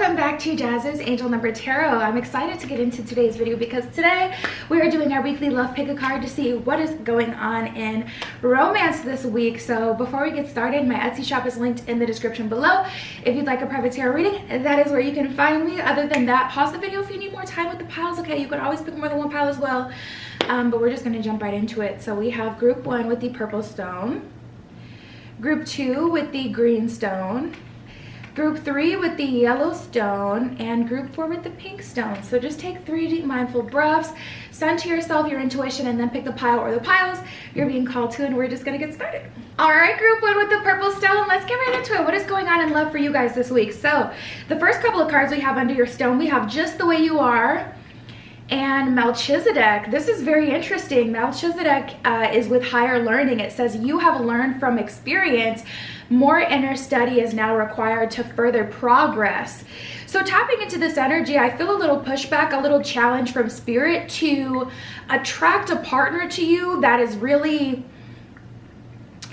welcome back to Jazz's Angel Number Tarot. I'm excited to get into today's video because today we are doing our weekly love pick a card to see what is going on in romance this week. So before we get started, my Etsy shop is linked in the description below. If you'd like a private tarot reading, that is where you can find me. Other than that, pause the video if you need more time with the piles. Okay, you could always pick more than one pile as well, but we're just going to jump right into it. So we have group 1 with the purple stone, group 2 with the green stone, group 3 with the yellow stone, and group 4 with the pink stone. So just take 3 deep mindful breaths, center yourself, your intuition, and then pick the pile or the piles you're being called to, and we're just gonna get started. All right, group 1 with the purple stone, let's get right into it. What is going on in love for you guys this week? So the first couple of cards we have under your stone, we have Just the Way You Are and Melchizedek. This is very interesting. Melchizedek is with higher learning. It says you have learned from experience. More inner study is now required to further progress. So tapping into this energy, I feel a little pushback, a little challenge from spirit to attract a partner to you that is really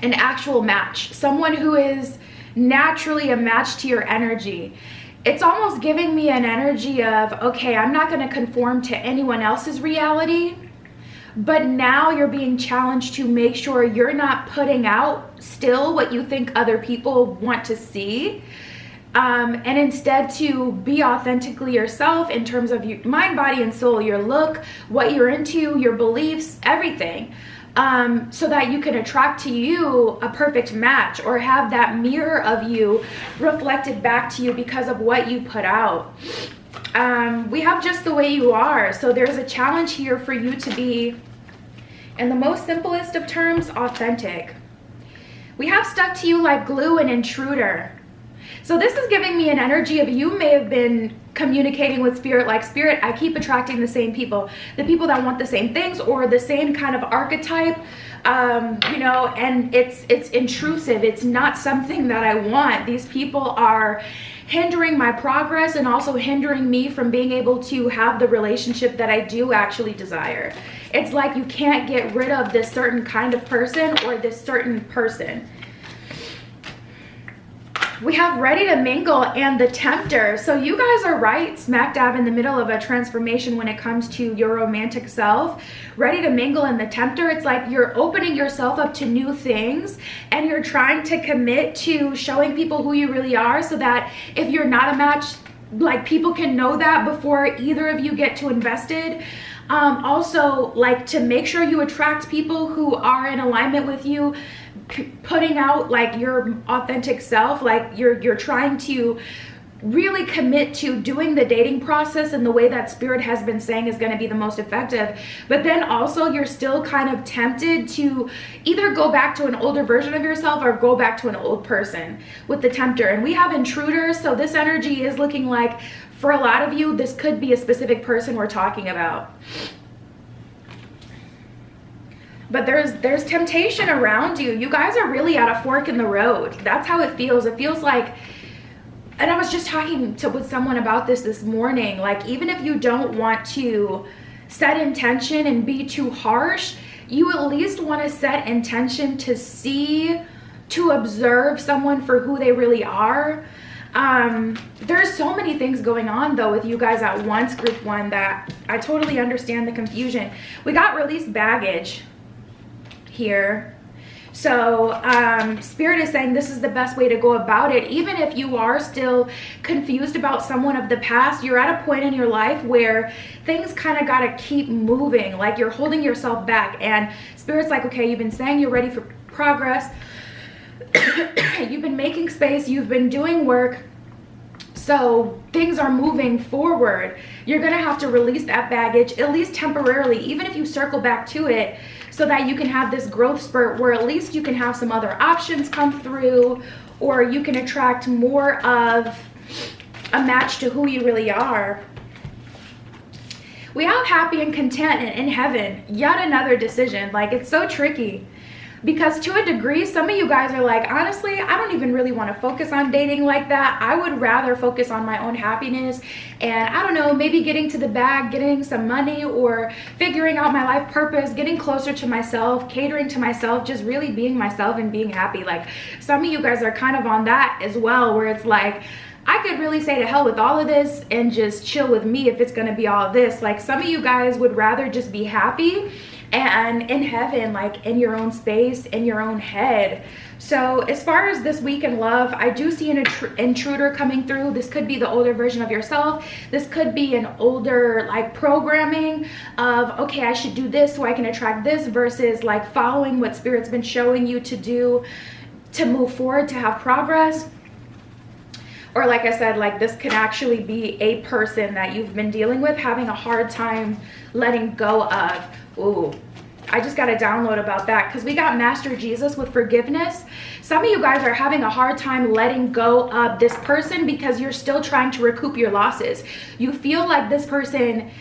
an actual match. Someone who is naturally a match to your energy. It's almost giving me an energy of, okay, I'm not going to conform to anyone else's reality, but now you're being challenged to make sure you're not putting out still what you think other people want to see, and instead to be authentically yourself in terms of your mind, body, and soul, your look, what you're into, your beliefs, everything. So that you can attract to you a perfect match or have that mirror of you reflected back to you because of what you put out. We have Just the Way You Are. So there's a challenge here for you to be, in the most simplest of terms, authentic. We have Stuck to You Like Glue and Intruder. So this is giving me an energy of you may have been communicating with spirit like, spirit, I keep attracting the same people, the people that want the same things or the same kind of archetype, you know, and it's intrusive. It's not something that I want. These people are hindering my progress and also hindering me from being able to have the relationship that I do actually desire. It's like you can't get rid of this certain kind of person or this certain person. We have Ready to Mingle and the Tempter. So you guys are right smack dab in the middle of a transformation when it comes to your romantic self. Ready to Mingle and the Tempter, it's like you're opening yourself up to new things and you're trying to commit to showing people who you really are so that if you're not a match, like people can know that before either of you get too invested. Also, like to make sure you attract people who are in alignment with you, putting out like your authentic self, like you're trying to really commit to doing the dating process in the way that spirit has been saying is going to be the most effective. But then also you're still kind of tempted to either go back to an older version of yourself or go back to an old person with the Tempter. And we have Intruder. So this energy is looking like, for a lot of you, this could be a specific person we're talking about. But there's temptation around you. You guys are really at a fork in the road. That's how it feels. It feels like, and I was just talking with someone about this morning, like even if you don't want to set intention and be too harsh, you at least want to set intention to see, to observe someone for who they really are. There's so many things going on though with you guys at once, group 1, that I totally understand the confusion. We got Release Baggage here. So spirit is saying this is the best way to go about it. Even if you are still confused about someone of the past, you're at a point in your life where things kind of got to keep moving, like you're holding yourself back, and spirit's like, okay, you've been saying you're ready for progress. You've been making space, you've been doing work, so things are moving forward. You're gonna have to release that baggage, at least temporarily, even if you circle back to it, so that you can have this growth spurt where at least you can have some other options come through, or you can attract more of a match to who you really are. We have Happy and Content and In Heaven, yet another decision. Like, it's so tricky. Because to a degree, some of you guys are like, honestly, I don't even really want to focus on dating like that. I would rather focus on my own happiness and, I don't know, maybe getting to the bag, getting some money, or figuring out my life purpose, getting closer to myself, catering to myself, just really being myself and being happy. Like, some of you guys are kind of on that as well, where it's like, I could really say to hell with all of this and just chill with me if it's going to be all this. Like, some of you guys would rather just be happy and in heaven, like in your own space, in your own head. So as far as this week in love, I do see an intruder coming through. This could be the older version of yourself. This could be an older like programming of, okay, I should do this so I can attract this, versus like following what Spirit's been showing you to do to move forward, to have progress. Or like I said, like this could actually be a person that you've been dealing with, having a hard time letting go of. Ooh, I just got a download about that, because we got Master Jesus with forgiveness. Some of you guys are having a hard time letting go of this person because you're still trying to recoup your losses. You feel like this person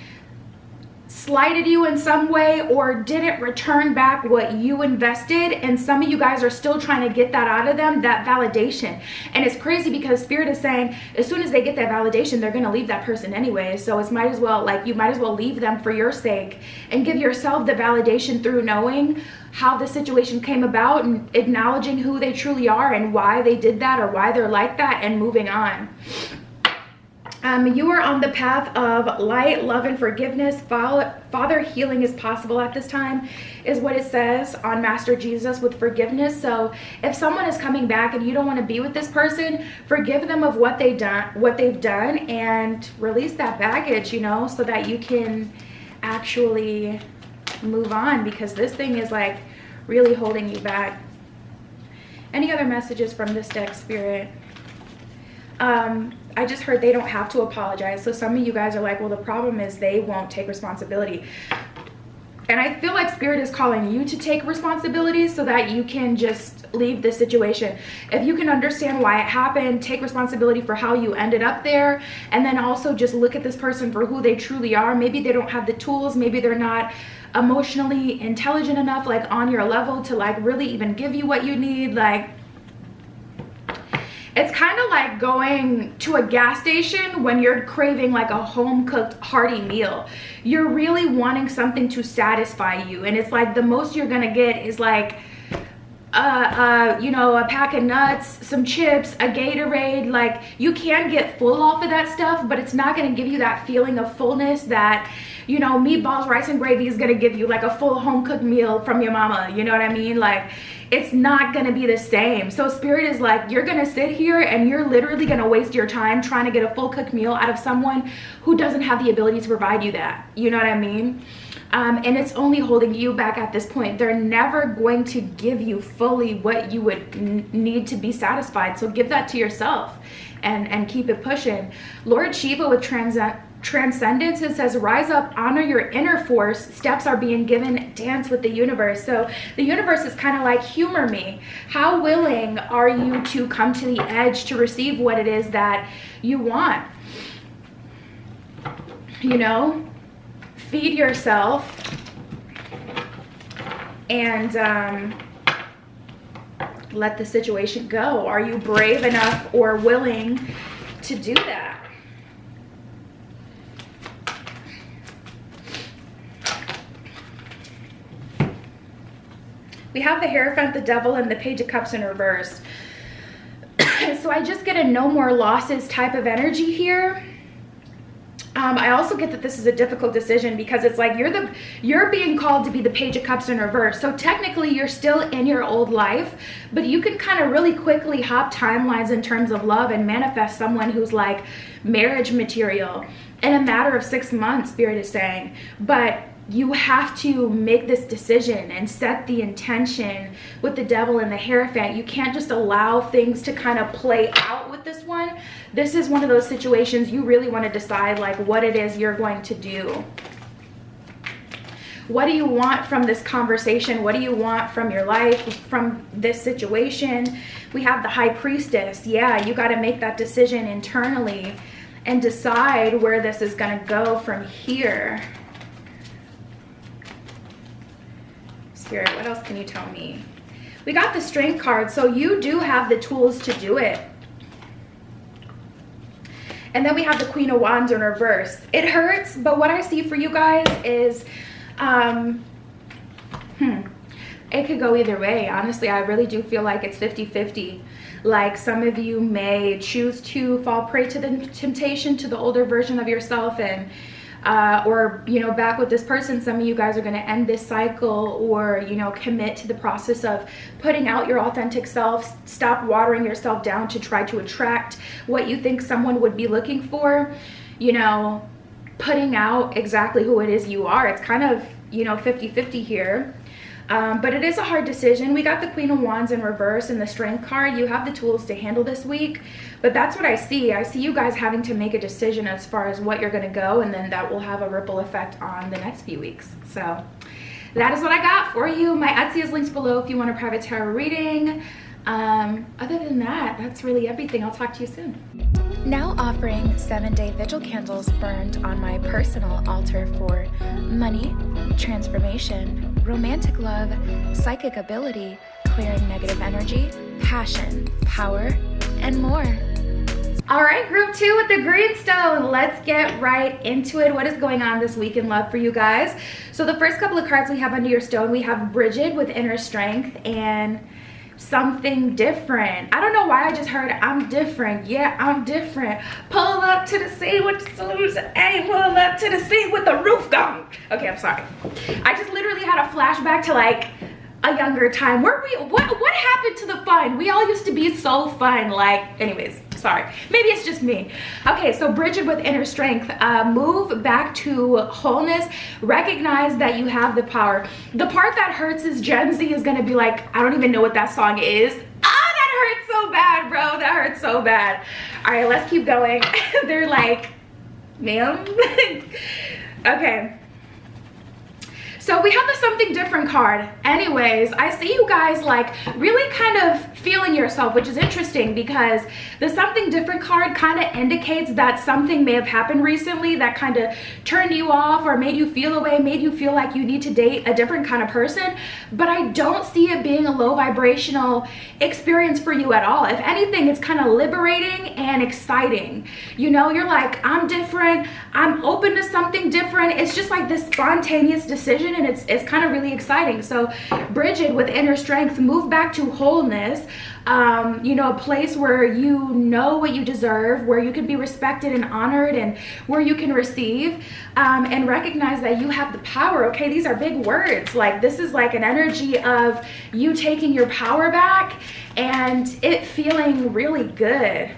slighted you in some way or didn't return back what you invested, and some of you guys are still trying to get that out of them, that validation. And it's crazy because Spirit is saying as soon as they get that validation, they're going to leave that person anyway. So it's might as well, like, you might as well leave them for your sake and give yourself the validation through knowing how the situation came about and acknowledging who they truly are and why they did that or why they're like that, and moving on. You are on the path of light, love, and forgiveness. Father, healing is possible at this time, is what it says on Master Jesus with forgiveness. So if someone is coming back and you don't want to be with this person, forgive them of what they've done, and release that baggage, you know, so that you can actually move on, because this thing is like really holding you back. Any other messages from this deck, Spirit? I just heard they don't have to apologize. So some of you guys are like, well, the problem is they won't take responsibility. And I feel like Spirit is calling you to take responsibility so that you can just leave this situation. If you can understand why it happened, take responsibility for how you ended up there, and then also just look at this person for who they truly are. Maybe they don't have the tools, maybe they're not emotionally intelligent enough, like on your level, to like really even give you what you need. Like, it's kind of like going to a gas station when you're craving like a home-cooked hearty meal. You're really wanting something to satisfy you, and it's like the most you're gonna get is like you know, a pack of nuts, some chips, a Gatorade. Like, you can get full off of that stuff, but it's not gonna give you that feeling of fullness that, you know, meatballs, rice, and gravy is gonna give you, like a full home-cooked meal from your mama. You know what I mean? Like, it's not gonna be the same. So Spirit is like, you're gonna sit here and you're literally gonna waste your time trying to get a full cooked meal out of someone who doesn't have the ability to provide you that. You know what I mean? And it's only holding you back at this point. They're never going to give you fully what you would need to be satisfied. So give that to yourself and keep it pushing. Lord Shiva with transcendence, it says, rise up, honor your inner force, steps are being given, dance with the universe. So the universe is kind of like, humor me. How willing are you to come to the edge to receive what it is that you want? You know, feed yourself and let the situation go. Are you brave enough or willing to do that? We have the Hierophant, the Devil, and the Page of Cups in reverse. So I just get a no more losses type of energy here. I also get that this is a difficult decision because it's like you're being called to be the Page of Cups in reverse. So technically you're still in your old life, but you can kind of really quickly hop timelines in terms of love and manifest someone who's like marriage material in a matter of 6 months, Spirit is saying. But you have to make this decision and set the intention with the Devil and the Hierophant. You can't just allow things to kind of play out with this one. This is one of those situations you really want to decide like what it is you're going to do. What do you want from this conversation? What do you want from your life, from this situation? We have the High Priestess. Yeah, you got to make that decision internally and decide where this is going to go from here. Spirit, what else can you tell me? We got the Strength card, so you do have the tools to do it. And then we have the Queen of Wands in reverse. It hurts, but what I see for you guys is, it could go either way. Honestly, I really do feel like it's 50-50. Like some of you may choose to fall prey to the temptation to the older version of yourself, and or, you know, back with this person, some of you guys are going to end this cycle, or, you know, commit to the process of putting out your authentic self. Stop watering yourself down to try to attract what you think someone would be looking for, you know, putting out exactly who it is you are. It's kind of, you know, 50-50 here. But it is a hard decision. We got the Queen of Wands in reverse and the Strength card. You have the tools to handle this week, but that's what I see. I see you guys having to make a decision as far as what you're going to go, and then that will have a ripple effect on the next few weeks. So that is what I got for you. My Etsy is linked below if you want a private tarot reading. Other than that, that's really everything. I'll talk to you soon. Now offering 7-day vigil candles burned on my personal altar for money, transformation, romantic love, psychic ability, clearing negative energy, passion, power, and more. All right, group 2 with the greenstone. Let's get right into it. What is going on this week in love for you guys? So the first couple of cards we have under your stone, we have Bridget with inner strength and something different. I don't know why I just heard I'm different. Yeah, I'm different. Pull up to the sea with the solution. Hey, pull up to the sea with the roof gone. Okay, I'm sorry. I just literally had a flashback to like a younger time. What happened to the fun? We all used to be so fun. Like, anyways, sorry. Maybe it's just me. Okay, so Bridget with inner strength. Move back to wholeness. Recognize that you have the power. The part that hurts is Gen Z is gonna be like, I don't even know what that song is. Ah, that hurts so bad, bro. That hurts so bad. All right, let's keep going. They're like, ma'am. Okay. So we have the something different card. Anyways, I see you guys like really kind of feeling yourself, which is interesting because the something different card kind of indicates that something may have happened recently that kind of turned you off or made you feel away, made you feel like you need to date a different kind of person. But I don't see it being a low vibrational experience for you at all. If anything, it's kind of liberating and exciting. You know, you're like, I'm different. I'm open to something different. It's just like this spontaneous decision, and it's kind of really exciting. So Bridget with inner strength, move back to wholeness. You know, a place where you know what you deserve, where you can be respected and honored, and where you can receive, and recognize that you have the power. Okay, these are big words. Like, this is like an energy of you taking your power back and it feeling really good.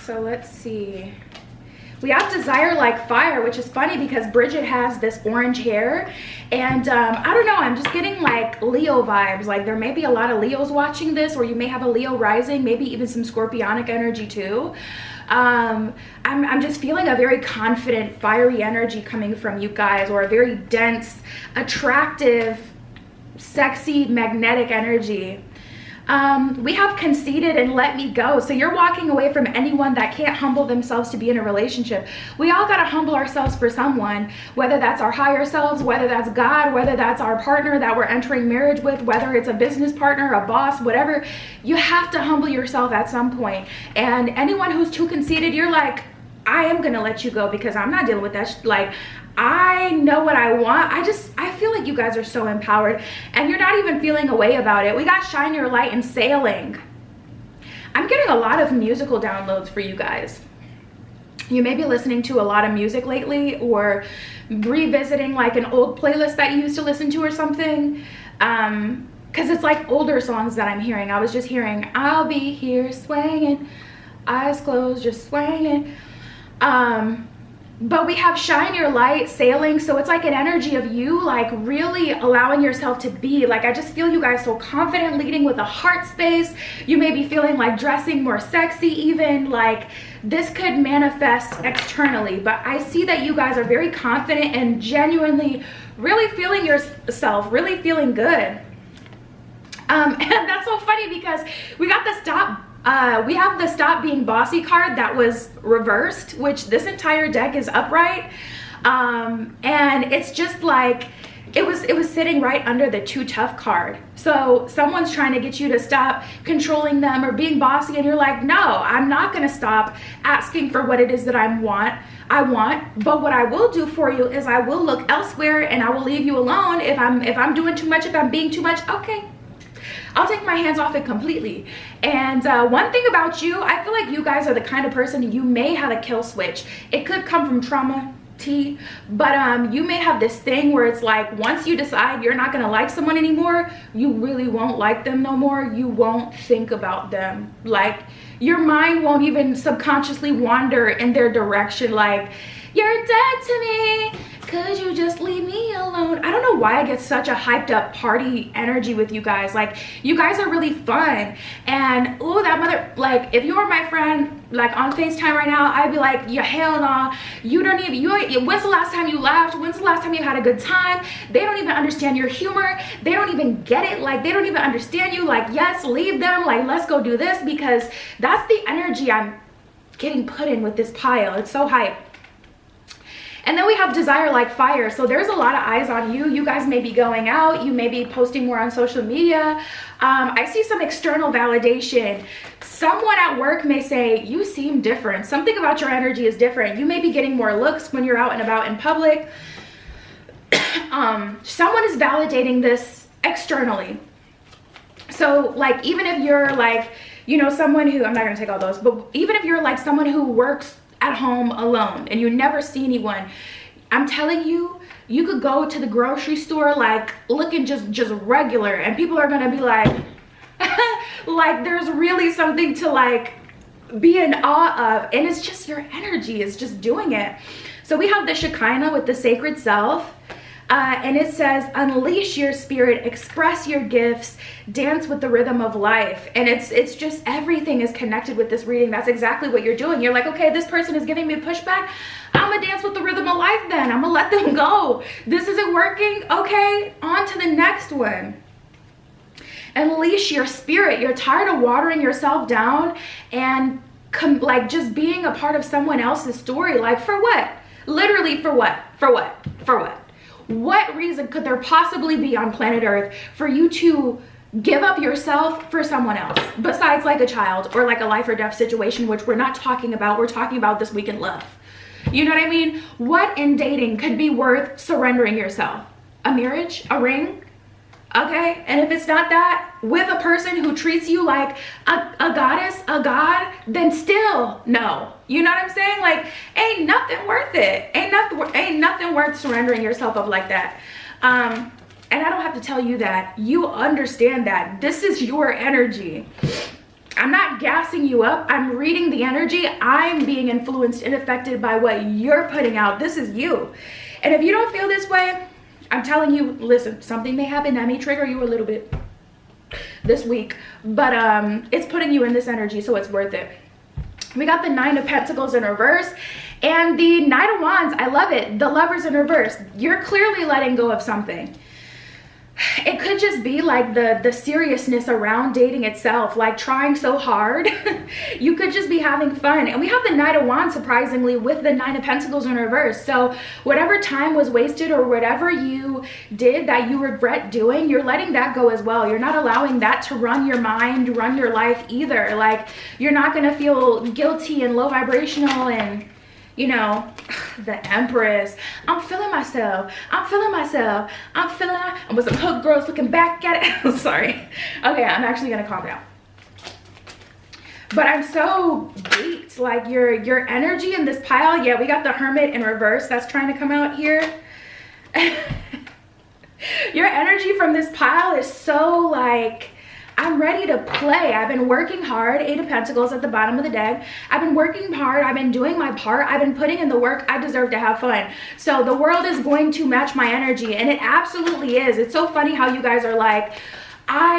So let's see. We have desire like fire, which is funny because Bridget has this orange hair, and I don't know, I'm just getting like Leo vibes. Like there may be a lot of Leos watching this, or you may have a Leo rising, maybe even some Scorpionic energy too. I'm just feeling a very confident, fiery energy coming from you guys, or a very dense, attractive, sexy, magnetic energy. We have conceited and let me go. So you're walking away from anyone that can't humble themselves to be in a relationship. We all got to humble ourselves for someone, whether that's our higher selves, whether that's God, whether that's our partner that we're entering marriage with, whether it's a business partner, a boss, whatever. You have to humble yourself at some point. And anyone who's too conceited, you're like, I am going to let you go because I'm not dealing with that. Like, I know what I want. I feel like you guys are so empowered and you're not even feeling a way about it. We got shine your light and sailing. I'm getting a lot of musical downloads for you guys. You may be listening to a lot of music lately, or revisiting like an old playlist that you used to listen to or something. Cause it's like older songs that I'm hearing. I was just hearing, I'll be here swinging, eyes closed, just swinging. But we have shine your light, sailing. So it's like an energy of you like really allowing yourself to be. Like, I just feel you guys so confident, leading with a heart space. You may be feeling like dressing more sexy even. Like, this could manifest externally. But I see that you guys are very confident and genuinely really feeling yourself, really feeling good. And that's so funny because we got the stop. We have the stop being bossy card that was reversed, which this entire deck is upright. And it's just like it was sitting right under the too tough card. So someone's trying to get you to stop controlling them or being bossy, and you're like, no, I'm not going to stop asking for what it is that I want, but what I will do for you is I will look elsewhere, and I will leave you alone if I'm doing too much, if I'm being too much. Okay, I'll take my hands off it completely. And one thing about you, I feel like you guys are the kind of person, you may have a kill switch. It could come from trauma, but you may have this thing where it's like, once you decide you're not gonna like someone anymore, you really won't like them no more. You won't think about them. Like, your mind won't even subconsciously wander in their direction, like, you're dead to me, could you just leave me alone? I don't know why I get such a hyped up party energy with you guys. Like, you guys are really fun. And oh, that mother, like, if you were my friend, like, on FaceTime right now, I'd be like, yeah, hell no, you don't even, when's the last time you laughed? When's the last time you had a good time? They don't even understand your humor. They don't even get it. Like, they don't even understand you. Like, yes, leave them. Like, let's go do this, because that's the energy I'm getting put in with this pile. It's so hype. And then we have desire like fire. So there's a lot of eyes on you. You guys may be going out. You may be posting more on social media. I see some external validation. Someone at work may say, you seem different. Something about your energy is different. You may be getting more looks when you're out and about in public. Someone is validating this externally. So like, even if you're like, you know, someone who, I'm not gonna take all those, but even if you're like someone who works at home alone and you never see anyone, I'm telling you, you could go to the grocery store like looking just regular, and people are gonna be like like, there's really something to like be in awe of, and it's just your energy is just doing it. So we have the Shekinah with the sacred self, and it says, unleash your spirit, express your gifts, dance with the rhythm of life. And it's just, everything is connected with this reading. That's exactly what you're doing. You're like, okay, this person is giving me pushback. I'm gonna dance with the rhythm of life then. I'm gonna let them go. This isn't working. Okay, on to the next one. Unleash your spirit. You're tired of watering yourself down and like just being a part of someone else's story. Like, for what? Literally, for what? For what? For what? What reason could there possibly be on planet Earth for you to give up yourself for someone else, besides like a child or like a life or death situation, which we're not talking about. We're talking about this week in love. You know what I mean? What in dating could be worth surrendering yourself? A marriage? A ring? Okay, and if it's not that, with a person who treats you like a goddess, a god, then still no. You know what I'm saying? Like, ain't nothing worth it. Ain't nothing worth surrendering yourself up like that. And I don't have to tell you that. You understand that. This is your energy. I'm not gassing you up. I'm reading the energy. I'm being influenced and affected by what you're putting out. This is you. And if you don't feel this way, I'm telling you, listen, something may happen that may trigger you a little bit this week, but it's putting you in this energy, so it's worth it. We got the Nine of Pentacles in reverse and the Knight of Wands. I love it. The Lovers in reverse. You're clearly letting go of something. It could just be like the seriousness around dating itself, like trying so hard. You could just be having fun. And we have the Knight of Wands, surprisingly, with the Nine of Pentacles in reverse. So whatever time was wasted or whatever you did that you regret doing, you're letting that go as well. You're not allowing that to run your mind, run your life either. Like, you're not going to feel guilty and low vibrational and, you know, the Empress. I'm feeling myself. I'm feeling myself. I'm feeling. I'm with some hook girls looking back at it. Sorry. Okay, I'm actually gonna calm down. But I'm so geeked. Like, your energy in this pile. Yeah, we got the Hermit in reverse. That's trying to come out here. Your energy from this pile is so like, I'm ready to play. I've been working hard. Eight of Pentacles at the bottom of the deck. I've been working hard. I've been doing my part. I've been putting in the work. I deserve to have fun. So the world is going to match my energy, and it absolutely is. It's so funny how you guys are like,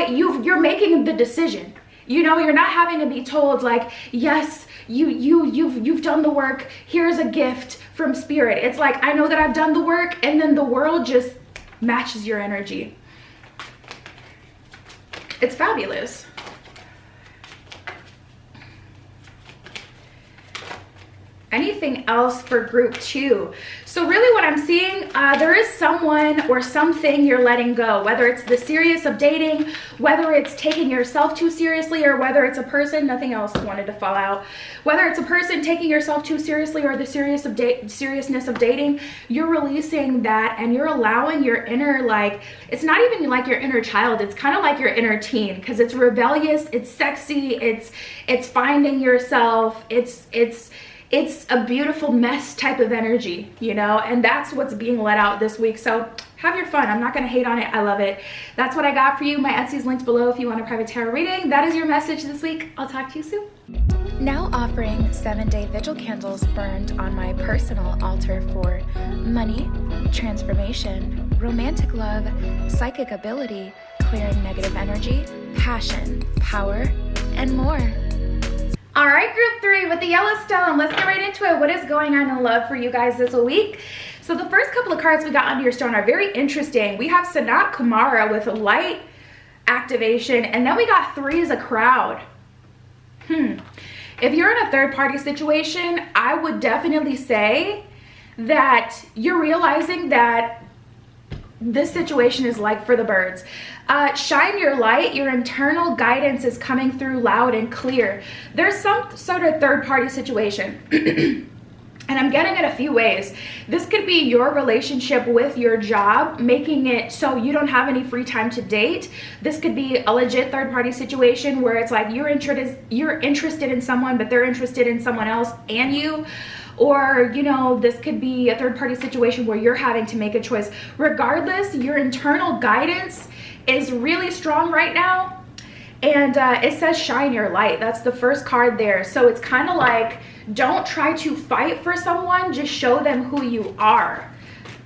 you're making the decision. You know, you're not having to be told like, yes, you've done the work. Here's a gift from spirit. It's like, I know that I've done the work, and then the world just matches your energy. It's fabulous. Any anything else for group 2. So really what I'm seeing, there is someone or something you're letting go, whether it's the serious of dating, whether it's taking yourself too seriously, or whether it's a person, nothing else wanted to fall out, whether it's a person taking yourself too seriously or the seriousness of dating. You're releasing that and you're allowing your inner, like, it's not even like your inner child, it's kind of like your inner teen, because it's rebellious, it's sexy, it's finding yourself, it's a beautiful mess type of energy, you know, and that's what's being let out this week. So have your fun. I'm not going to hate on it. I love it. That's what I got for you. My Etsy's linked below if you want a private tarot reading. That is your message this week. I'll talk to you soon. Now offering 7-day vigil candles burned on my personal altar for money, transformation, romantic love, psychic ability, clearing negative energy, passion, power, and more. All right, group 3 with the Yellowstone. Let's get right into it. What is going on in love for you guys this week? So the first couple of cards we got under your stone are very interesting. We have Sanat Kumara with light activation, and then we got 3 as a crowd. If you're in a third-party situation, I would definitely say that you're realizing that this situation is like for the birds. Shine your light. Your internal guidance is coming through loud and clear. There's some sort of third-party situation. And I'm getting it a few ways. This could be your relationship with your job, making it so you don't have any free time to date. This could be a legit third-party situation where it's like you're interested in someone, but they're interested in someone else and you. Or, you know, this could be a third-party situation where you're having to make a choice. Regardless, your internal guidance is really strong right now. And it says shine your light. That's the first card there. So it's kind of like, don't try to fight for someone, just show them who you are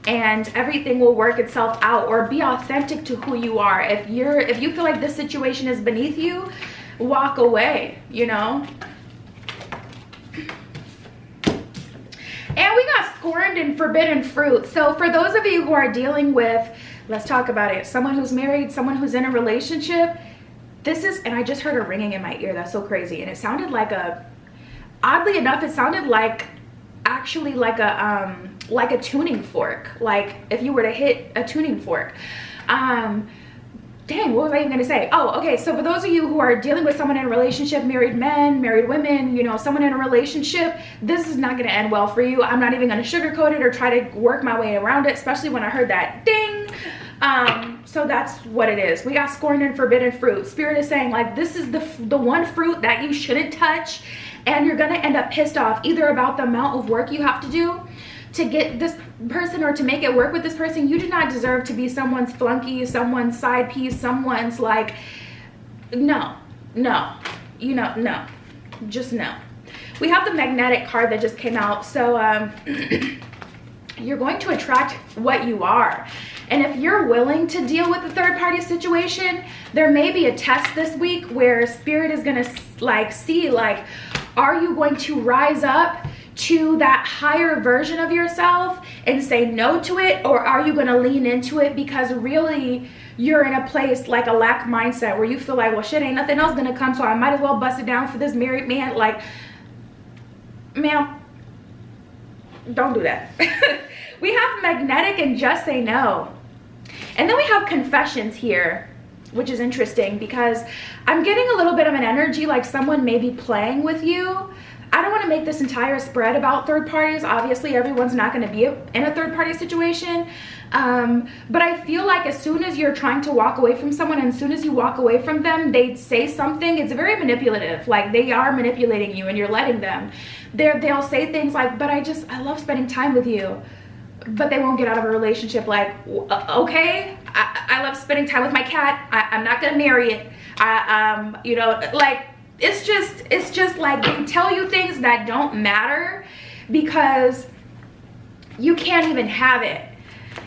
and everything will work itself out. Or be authentic to who you are. If you feel like this situation is beneath you, walk away, you know. And we got scorned and forbidden fruit. So for those of you who are dealing with, let's talk about it, someone who's married, someone who's in a relationship, this is, and I just heard a ringing in my ear. That's so crazy. And it sounded like oddly enough, it sounded like actually like a tuning fork. Like if you were to hit a tuning fork. Dang, what was I even gonna say? Oh, okay, so for those of you who are dealing with someone in a relationship, married men, married women, you know, someone in a relationship, this is not gonna end well for you. I'm not even gonna sugarcoat it or try to work my way around it, especially when I heard that ding. So that's what it is. We got scorned and forbidden fruit. Spirit is saying like, this is the one fruit that you shouldn't touch, and you're gonna end up pissed off either about the amount of work you have to do to get this person or to make it work with this person. You do not deserve to be someone's flunky, someone's side piece, someone's like, no, you know, no, just no. We have the magnetic card that just came out. So you're going to attract what you are. And if you're willing to deal with a third-party situation, there may be a test this week where Spirit is gonna like see like, are you going to rise up to that higher version of yourself and say no to it, or are you going to lean into it because really you're in a place like a lack mindset where you feel like, well, shit, ain't nothing else gonna come, so I might as well bust it down for this married man. Like, ma'am, don't do that. We have magnetic and just say no. And then we have confessions here, which is interesting because I'm getting a little bit of an energy like someone may be playing with you. I don't want to make this entire spread about third parties. Obviously, everyone's not going to be in a third party situation. But I feel like as soon as you're trying to walk away from someone and as soon as you walk away from them, they say something. It's very manipulative. Like they are manipulating you and you're letting them. They'll say things like, but I love spending time with you. But they won't get out of a relationship. Like, okay, I love spending time with my cat. I'm not going to marry it. You know, like, it's just like they tell you things that don't matter because you can't even have it.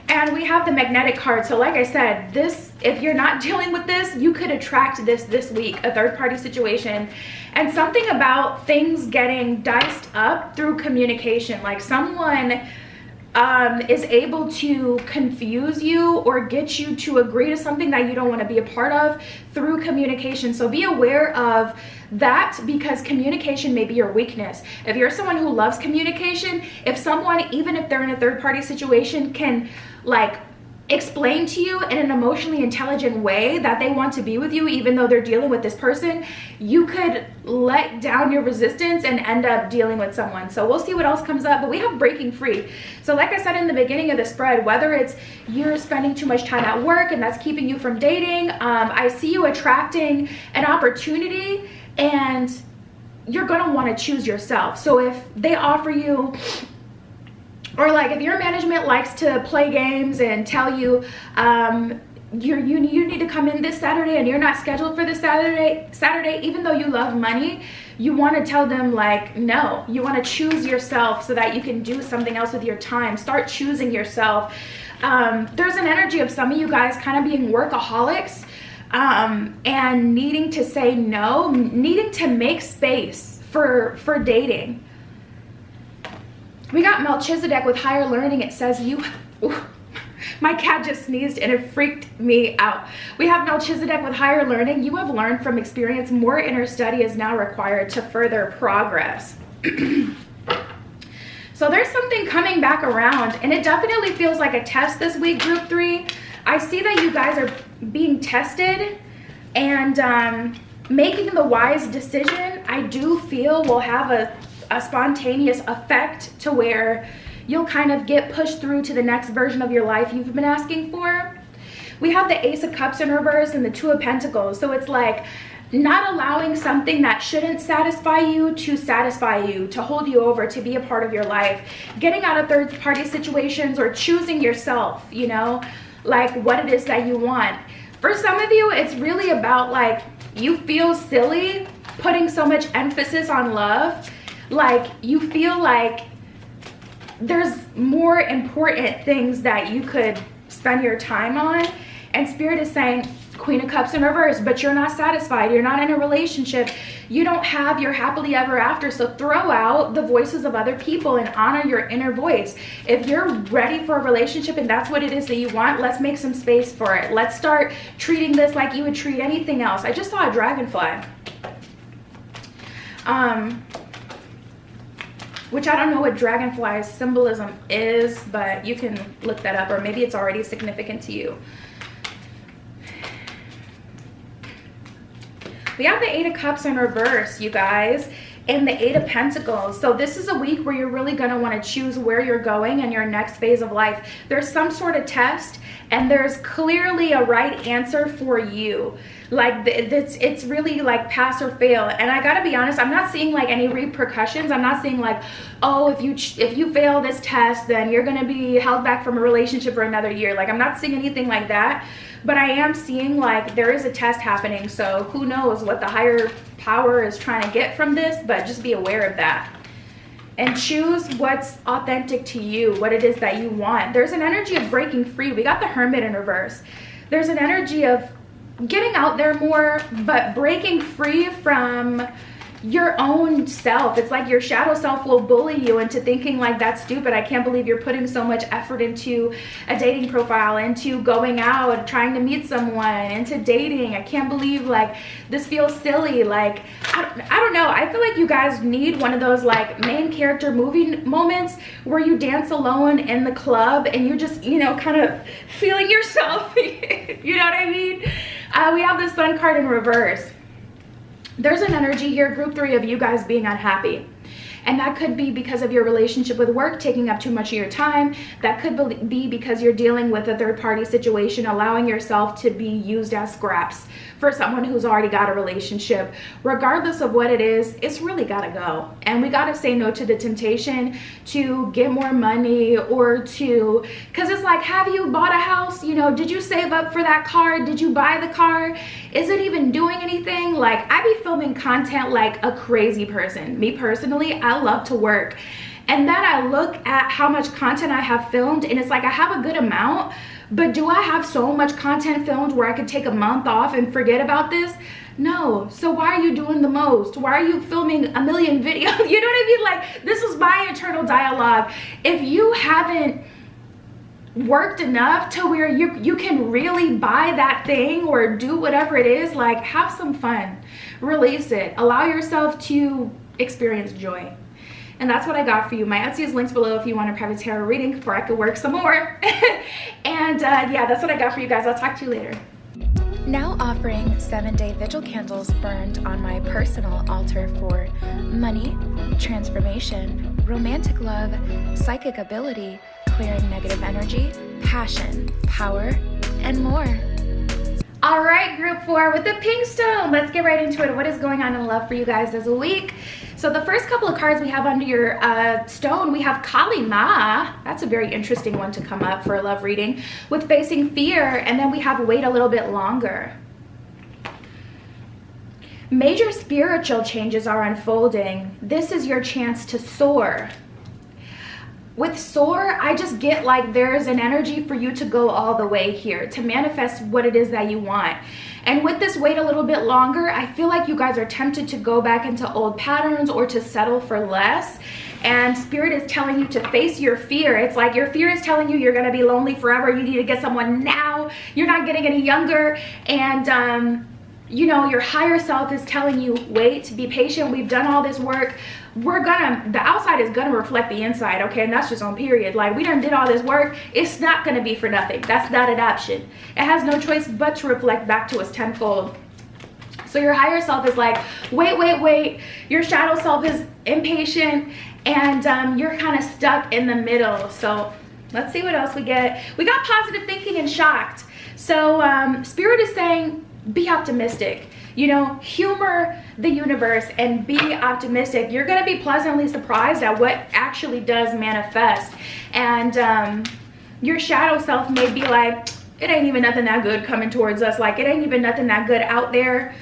And we have the magnetic card. So like I said, this, if you're not dealing with this, you could attract this week, a third party situation. And something about things getting diced up through communication. Like someone is able to confuse you or get you to agree to something that you don't want to be a part of through communication. So be aware of that, because communication may be your weakness. If you're someone who loves communication, if someone, even if they're in a third-party situation, can like explain to you in an emotionally intelligent way that they want to be with you even though they're dealing with this person, you could let down your resistance and end up dealing with someone. So we'll see what else comes up, but we have breaking free. So like I said in the beginning of the spread, whether it's you're spending too much time at work and that's keeping you from dating, I see you attracting an opportunity and you're gonna want to choose yourself. So if they offer you, or like if your management likes to play games and tell you you need to come in this Saturday and you're not scheduled for this Saturday, even though you love money, you want to tell them like, no, you want to choose yourself so that you can do something else with your time. Start choosing yourself. There's an energy of some of you guys kind of being workaholics and needing to say no, needing to make space for dating. We got Melchizedek with higher learning. It says you, my cat just sneezed and it freaked me out. We have Melchizedek with higher learning. You have learned from experience. More inner study is now required to further progress. So there's something coming back around, and it definitely feels like a test this week, group 3. I see that you guys are being tested and making the wise decision. I do feel will have a spontaneous effect to where you'll kind of get pushed through to the next version of your life you've been asking for. We have the Ace of Cups in reverse and the Two of Pentacles. So it's like not allowing something that shouldn't satisfy you, to hold you over, to be a part of your life. Getting out of third-party situations or choosing yourself, you know, like what it is that you want. For some of you, it's really about like you feel silly putting so much emphasis on love. Like you feel like there's more important things that you could spend your time on, and Spirit is saying Queen of Cups in reverse, but you're not satisfied, you're not in a relationship, you don't have your happily ever after. So throw out the voices of other people and honor your inner voice. If you're ready for a relationship and that's what it is that you want, let's make some space for it. Let's start treating this like you would treat anything else. I just saw a dragonfly. Which I don't know what dragonfly's symbolism is, but you can look that up, or maybe it's already significant to you. We have the Eight of Cups in reverse, you guys, and the Eight of Pentacles. So this is a week where you're really going to want to choose where you're going in your next phase of life. There's some sort of test, and there's clearly a right answer for you. Like it's really like pass or fail. And I gotta be honest, I'm not seeing like any repercussions. I'm not seeing like, oh, if you fail this test, then you're gonna be held back from a relationship for another year. Like I'm not seeing anything like that, but I am seeing like there is a test happening. So who knows what the higher power is trying to get from this, but just be aware of that. And choose what's authentic to you, what it is that you want. There's an energy of breaking free. We got the Hermit in reverse. There's an energy of getting out there more, but breaking free from your own self. It's like your shadow self will bully you into thinking like, that's stupid. I can't believe you're putting so much effort into a dating profile, into going out and trying to meet someone, into dating. I can't believe like this feels silly. Like, I don't know. I feel like you guys need one of those like main character movie moments where you dance alone in the club and you're just, you know, kind of feeling yourself. You know what I mean? We have the Sun card in reverse. There's an energy here, group 3, of you guys being unhappy. And that could be because of your relationship with work taking up too much of your time. That could be because you're dealing with a third-party situation, allowing yourself to be used as scraps for someone who's already got a relationship. Regardless of what it is, it's really gotta go. And we gotta say no to the temptation to get more money or to, because it's like, have you bought a house? You know, did you save up for that car? Did you buy the car? Is it even doing anything? Like, I be filming content like a crazy person. Me personally, I love to work. And then I look at how much content I have filmed and it's like I have a good amount, But do I have so much content filmed where I could take a month off and forget about this? No. So why are you doing the most? Why are you filming a million videos? You know what I mean? Like, this is my internal dialogue. If you haven't worked enough to where you can really buy that thing or do whatever it is, like, have some fun, release it, allow yourself to experience joy. And that's what I got for you. My Etsy is linked below if you want a private tarot reading before I could work some more. And yeah, that's what I got for you guys. I'll talk to you later. Now offering 7-day vigil candles burned on my personal altar for money, transformation, romantic love, psychic ability, clearing negative energy, passion, power, and more. All right, group 4 with the pink stone. Let's get right into it. What is going on in love for you guys this week? So the first couple of cards we have under your stone, we have Kali Ma. That's a very interesting one to come up for a love reading, with facing fear. And then we have wait a little bit longer. Major spiritual changes are unfolding. This is your chance to soar. With soar, I just get like there's an energy for you to go all the way here, to manifest what it is that you want. And with this wait a little bit longer, I feel like you guys are tempted to go back into old patterns or to settle for less. And Spirit is telling you to face your fear. It's like your fear is telling you you're going to be lonely forever. You need to get someone now. You're not getting any younger. And, you know, your higher self is telling you, wait, be patient. We've done all this work. The outside is gonna reflect the inside, okay? And that's just on period. Like, we done did all this work. It's not gonna be for nothing. That's not an option. It has no choice but to reflect back to us tenfold. So your higher self is like, wait. Your shadow self is impatient, and you're kind of stuck in the middle. So let's see what else we get. We got positive thinking and shocked. So Spirit is saying, be optimistic. You know, humor the universe and be optimistic. You're going to be pleasantly surprised at what actually does manifest. And your shadow self may be like, it ain't even nothing that good coming towards us. Like, it ain't even nothing that good out there.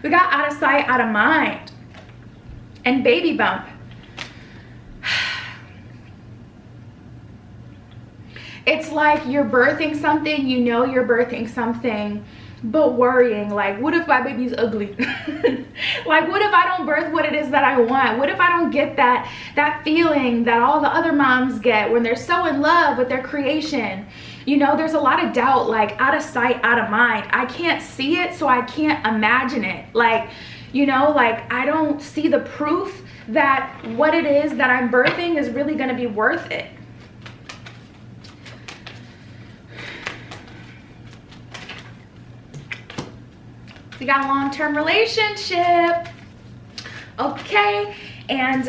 We got out of sight, out of mind. And baby bump. It's like you're birthing something, you know you're birthing something, but worrying, like, what if my baby's ugly? Like, what if I don't birth what it is that I want? What if I don't get that feeling that all the other moms get when they're so in love with their creation? You know, there's a lot of doubt, like, out of sight, out of mind. I can't see it, so I can't imagine it. Like, you know, like, I don't see the proof that what it is that I'm birthing is really going to be worth it. We got a long-term relationship. Okay, and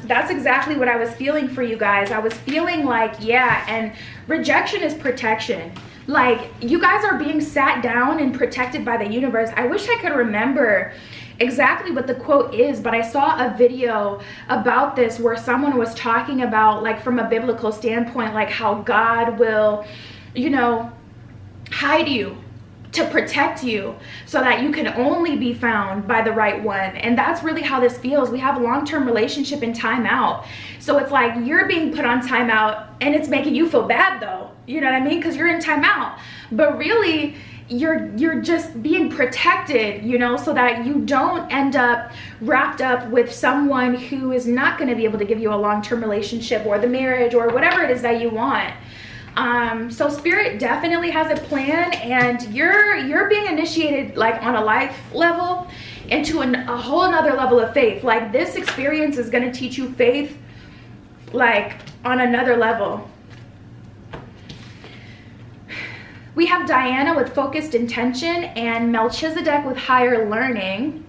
that's exactly what I was feeling for you guys. I was feeling like, yeah, and rejection is protection. Like, you guys are being sat down and protected by the universe. I wish I could remember exactly what the quote is, but I saw a video about this where someone was talking about, like, from a biblical standpoint, like how God will, you know, hide you to protect you so that you can only be found by the right one. And that's really how this feels. We have a long-term relationship in timeout. So it's like you're being put on timeout and it's making you feel bad though. You know what I mean? Because you're in timeout. But really, you're just being protected, you know, so that you don't end up wrapped up with someone who is not going to be able to give you a long-term relationship or the marriage or whatever it is that you want. So Spirit definitely has a plan, and you're being initiated, like, on a life level into a whole nother level of faith. Like, this experience is going to teach you faith, like, on another level. We have Diana with focused intention and Melchizedek with higher learning.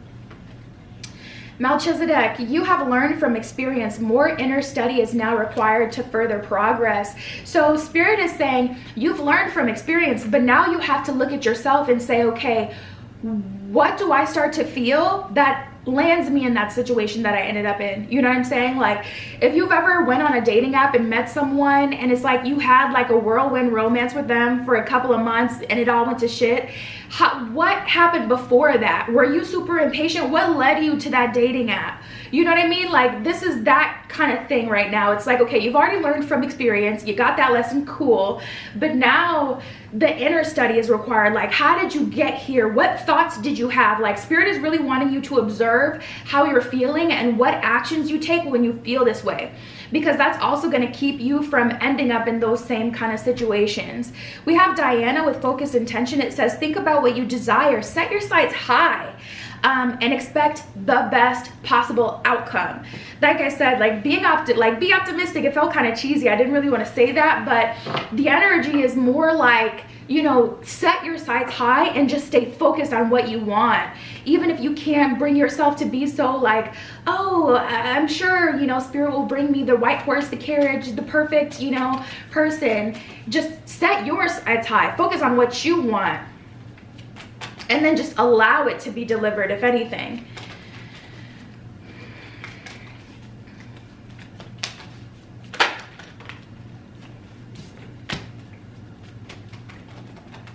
Melchizedek, you have learned from experience. More inner study is now required to further progress. So Spirit is saying you've learned from experience, but now you have to look at yourself and say, okay, what do I start to feel that lands me in that situation that I ended up in? You know what I'm saying? Like, if you've ever went on a dating app and met someone and it's like you had like a whirlwind romance with them for a couple of months and it all went to shit, what happened before that? Were you super impatient? What led you to that dating app? You know what I mean? Like, this is that kind of thing right now. It's like, okay, you've already learned from experience, you got that lesson, cool, but now the inner study is required. Like, how did you get here? What thoughts did you have? Like, Spirit is really wanting you to observe how you're feeling and what actions you take when you feel this way, because that's also going to keep you from ending up in those same kind of situations. We have Diana with focus intention. It says, think about what you desire, set your sights high, and expect the best possible outcome. Like I said, like be optimistic. It felt kind of cheesy. I didn't really want to say that, but the energy is more like, you know, set your sights high and just stay focused on what you want. Even if you can't bring yourself to be so like, oh, I'm sure, you know, Spirit will bring me the white horse, the carriage, the perfect, you know, person. Just set your sights high. Focus on what you want. And then just allow it to be delivered, if anything.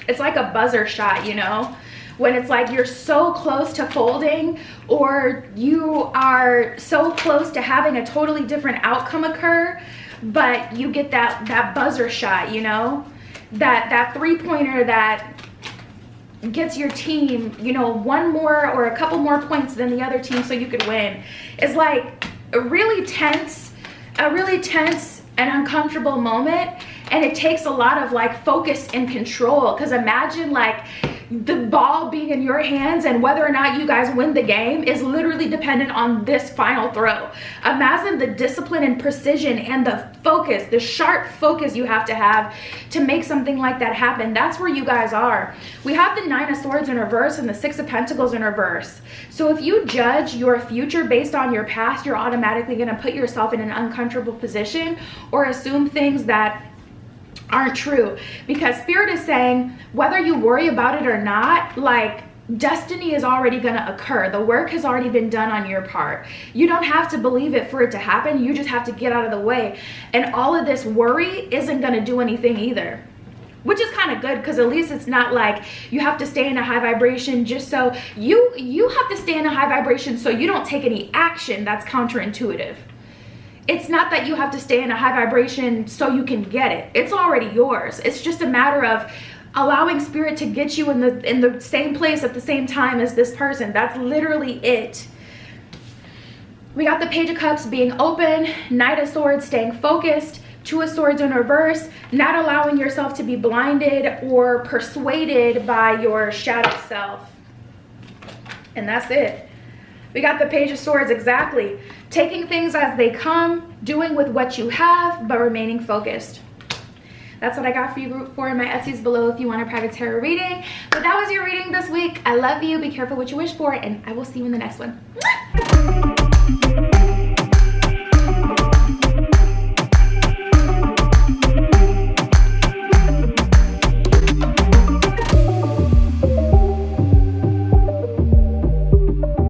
It's like a buzzer shot, you know? When it's like you're so close to folding, or you are so close to having a totally different outcome occur, but you get that buzzer shot, you know? That three-pointer that gets your team, you know, one more or a couple more points than the other team so you could win. It's like a really tense and uncomfortable moment, and it takes a lot of like focus and control, because imagine like the ball being in your hands and whether or not you guys win the game is literally dependent on this final throw. Imagine the discipline and precision and the focus, the sharp focus you have to make something like that happen. That's where you guys are. We have the Nine of Swords in reverse and the Six of Pentacles in reverse. So if you judge your future based on your past, you're automatically going to put yourself in an uncomfortable position or assume things that aren't true, because Spirit is saying whether you worry about it or not, like destiny is already going to occur. The work has already been done on your part. You don't have to believe it for it to happen. You just have to get out of the way, and all of this worry isn't going to do anything either, which is kind of good, because at least it's not like you have to stay in a high vibration just so you have to stay in a high vibration so you don't take any action. That's counterintuitive. It's not that you have to stay in a high vibration so you can get it. It's already yours. It's just a matter of allowing Spirit to get you in the same place at the same time as this person. That's literally it. We got the Page of Cups being open, Knight of Swords staying focused, Two of Swords in reverse, not allowing yourself to be blinded or persuaded by your shadow self. And that's it. We got the Page of Swords, exactly. Taking things as they come, doing with what you have, but remaining focused. That's what I got for you for in my Etsy's below if you want a private tarot reading. But that was your reading this week. I love you. Be careful what you wish for, and I will see you in the next one.